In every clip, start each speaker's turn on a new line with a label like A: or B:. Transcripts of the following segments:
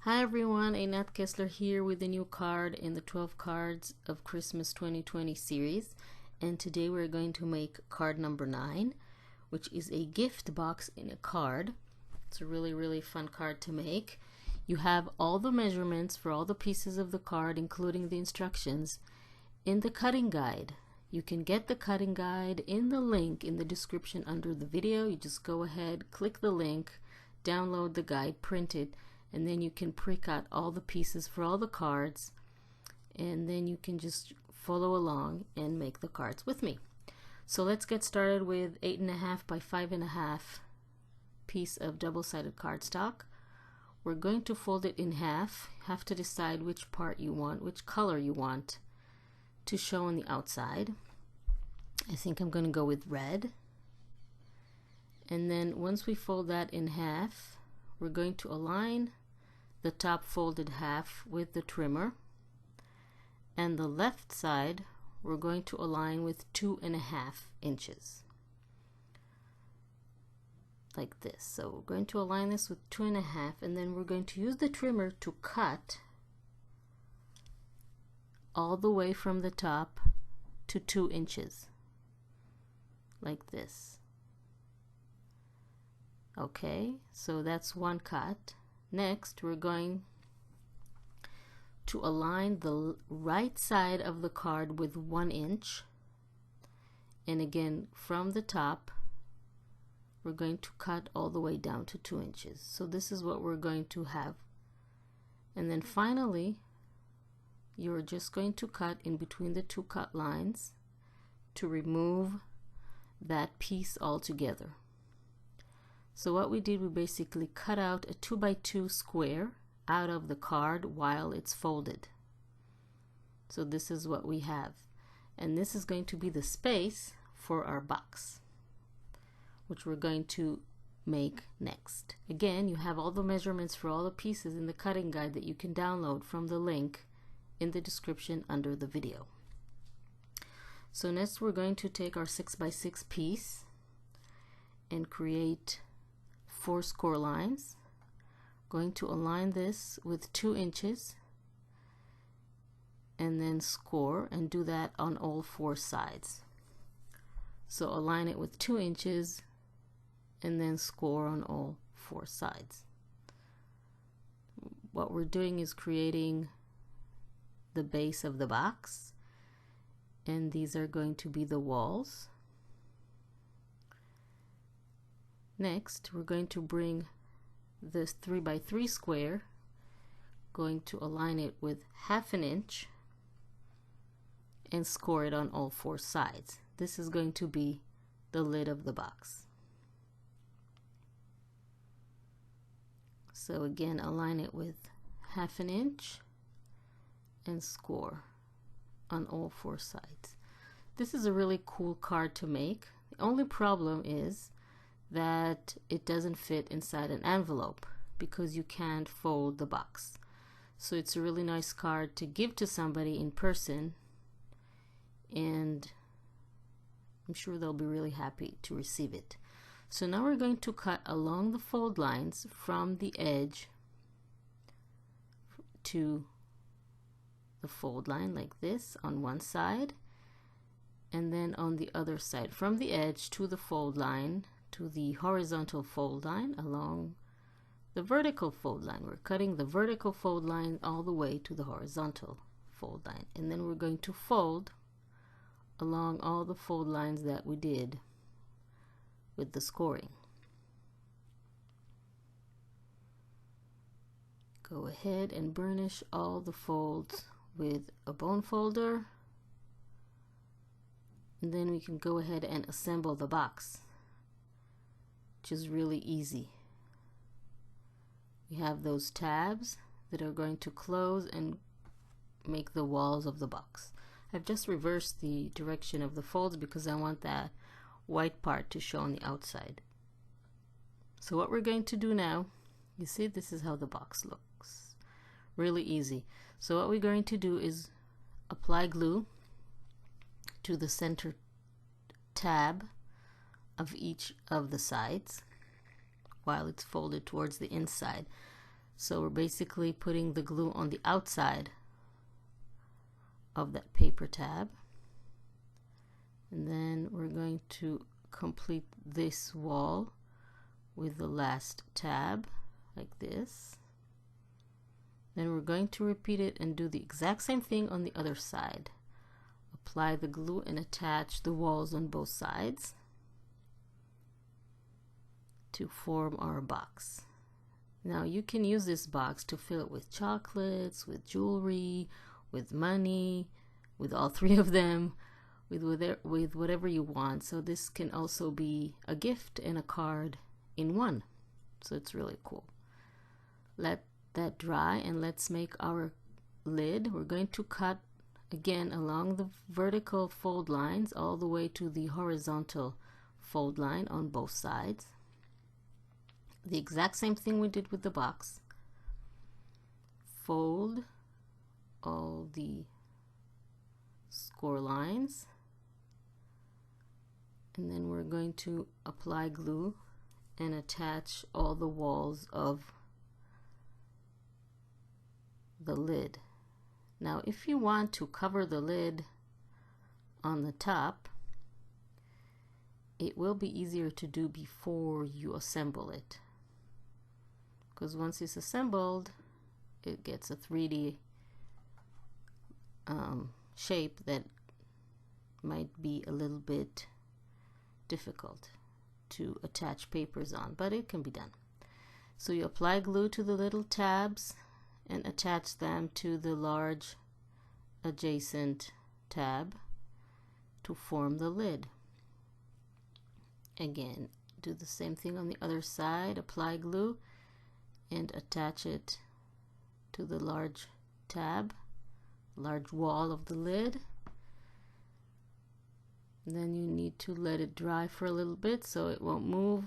A: Hi everyone, Einat Kessler here with a new card in the 12 cards of Christmas 2020 series, and today we're going to make card number 9, which is a gift box in a card. It's a really fun card to make. You have all the measurements for all the pieces of the card, including the instructions, in the cutting guide. You can get the cutting guide in the link in the description under the video. You just go ahead, click the link, download the guide, print it, and then you can pre-cut all the pieces for all the cards, and then you can just follow along and make the cards with me. So let's get started with 8.5 by 5.5 piece of double-sided cardstock. We're going to fold it in half. You have to decide which part you want, which color you want to show on the outside. I think I'm going to go with red. And then once we fold that in half, we're going to align the top folded half with the trimmer, and the left side we're going to align with 2.5 inches, like this. So we're going to align this with 2.5, and then we're going to use the trimmer to cut all the way from the top to 2 inches, like this. Okay, so that's one cut. Next, we're going to align the right side of the card with 1 inch, and again from the top we're going to cut all the way down to 2 inches. So this is what we're going to have, and then finally you're just going to cut in between the two cut lines to remove that piece altogether. So what we did, we basically cut out a 2x2 square out of the card while it's folded. So this is what we have, and this is going to be the space for our box, which we're going to make next. Again, you have all the measurements for all the pieces in the cutting guide that you can download from the link in the description under the video. So next we're going to take our 6x6 piece and create 4 score lines. Going to align this with 2 inches and then score, and do that on all 4 sides. So align it with 2 inches and then score on all 4 sides. What we're doing is creating the base of the box, and these are going to be the walls. Next, we're going to bring this 3x3 square, going to align it with 1/2 inch and score it on all 4 sides. This is going to be the lid of the box. So again, align it with 1/2 inch and score on all 4 sides. This is a really cool card to make. The only problem is that it doesn't fit inside an envelope because you can't fold the box. So it's a really nice card to give to somebody in person, and I'm sure they'll be really happy to receive it. So now we're going to cut along the fold lines from the edge to the fold line like this on one side, and then on the other side from the edge to the fold line to the horizontal fold line along the vertical fold line. We're cutting the vertical fold line all the way to the horizontal fold line, and then we're going to fold along all the fold lines that we did with the scoring. Go ahead and burnish all the folds with a bone folder, and then we can go ahead and assemble the box, which is really easy. We have those tabs that are going to close and make the walls of the box. I've just reversed the direction of the folds because I want that white part to show on the outside. So what we're going to do now, you see, this is how the box looks. Really easy. So what we're going to do is apply glue to the center tab of each of the sides while it's folded towards the inside. So we're basically putting the glue on the outside of that paper tab, and then we're going to complete this wall with the last tab like this. Then we're going to repeat it and do the exact same thing on the other side. Apply the glue and attach the walls on both sides to form our box. Now you can use this box to fill it with chocolates, with jewelry, with money, with all three of them, with whatever you want. So this can also be a gift and a card in one. So it's really cool. Let that dry and let's make our lid. We're going to cut again along the vertical fold lines all the way to the horizontal fold line on both sides. The exact same thing we did with the box. Fold all the score lines, and then we're going to apply glue and attach all the walls of the lid. Now if you want to cover the lid on the top, it will be easier to do before you assemble it, because once it's assembled it gets a 3D shape that might be a little bit difficult to attach papers on, but it can be done. So you apply glue to the little tabs and attach them to the large adjacent tab to form the lid. Again, do the same thing on the other side. Apply glue and attach it to the large tab, large wall of the lid. And then you need to let it dry for a little bit so it won't move,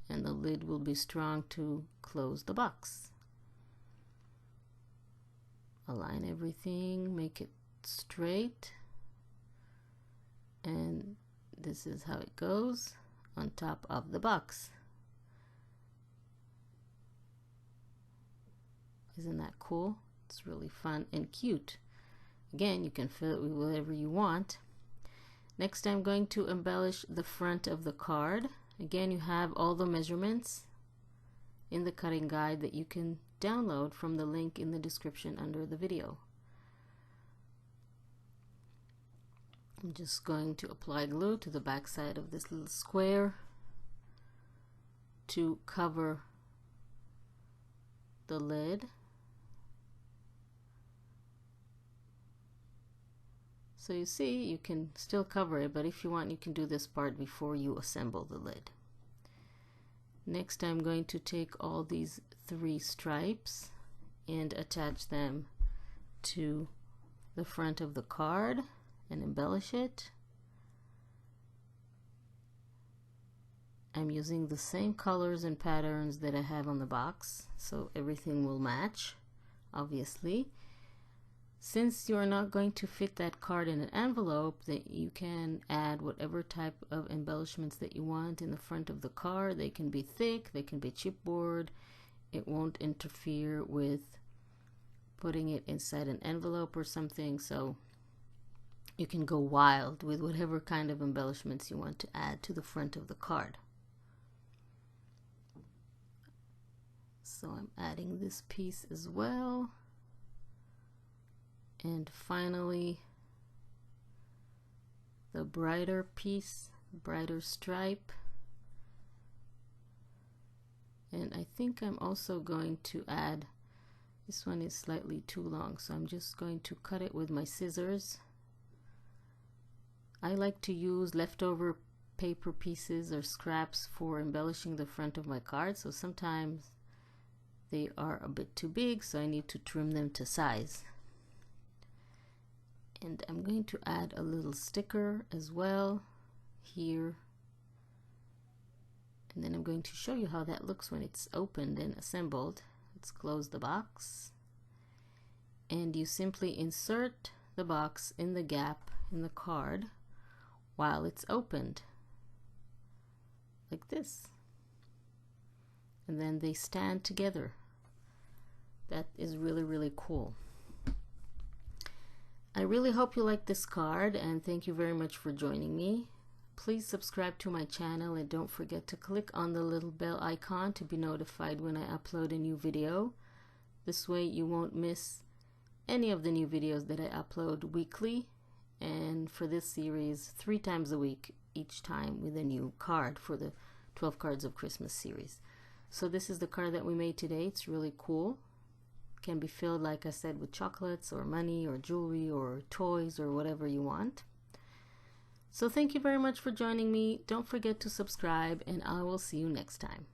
A: and the lid will be strong to close the box. Align everything, make it straight, and this is how it goes on top of the box. Isn't that cool? It's really fun and cute. Again, you can fill it with whatever you want. Next, I'm going to embellish the front of the card. Again, you have all the measurements in the cutting guide that you can download from the link in the description under the video. I'm just going to apply glue to the back side of this little square to cover the lid. So you see, you can still cover it, but if you want, you can do this part before you assemble the lid. Next, I'm going to take all these 3 stripes and attach them to the front of the card and embellish it. I'm using the same colors and patterns that I have on the box, so everything will match, obviously. Since you're not going to fit that card in an envelope, that you can add whatever type of embellishments that you want in the front of the card. They can be thick, they can be chipboard. It won't interfere with putting it inside an envelope or something, so you can go wild with whatever kind of embellishments you want to add to the front of the card. So I'm adding this piece as well. And finally, the brighter piece, brighter stripe. And I think I'm also going to add, this one is slightly too long, so I'm just going to cut it with my scissors. I like to use leftover paper pieces or scraps for embellishing the front of my card, so sometimes they are a bit too big, so I need to trim them to size. And I'm going to add a little sticker as well here, and then I'm going to show you how that looks when it's opened and assembled. Let's close the box, and you simply insert the box in the gap in the card while it's opened like this, and then they stand together is really, really cool. I really hope you like this card, and thank you very much for joining me. Please subscribe to my channel and don't forget to click on the little bell icon to be notified when I upload a new video. This way you won't miss any of the new videos that I upload weekly, and for this series 3 times a week, each time with a new card for the 12 Cards of Christmas series. So this is the card that we made today. It's really cool. Can be filled, like I said, with chocolates or money or jewelry or toys or whatever you want. So thank you very much for joining me. Don't forget to subscribe, and I will see you next time.